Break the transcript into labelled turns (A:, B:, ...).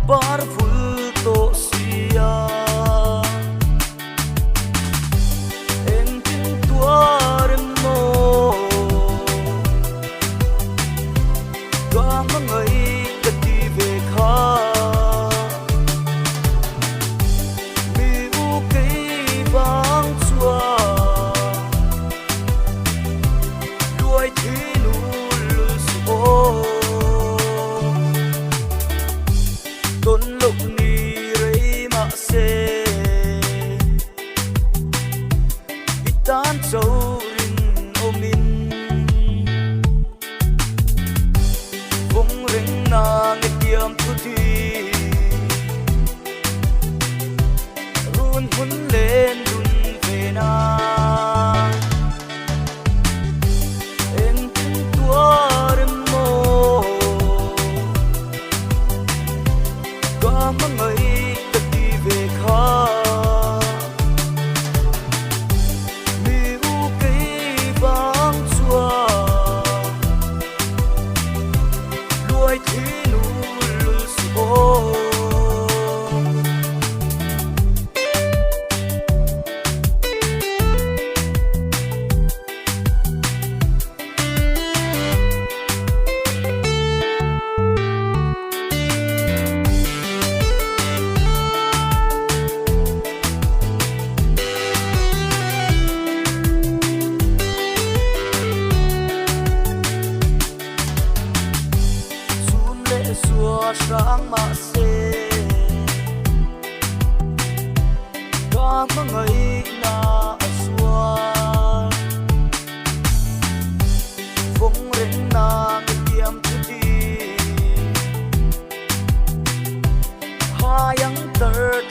A: parful to sia en tin tuar mo ga mangai ka ti ve kha mi u kei bang chua luai thi nu lu so tôn lục ni rei ma se itan châu rin omin vong reng na nge tiam tu ti run hun lên run về na em tin tua mo ga mangai ka ti ve kha mi u kei bang chua luai thi nu lu so xua sáng mà se ga mangai na xua phong ren na nge tiam tu ti ha yang ter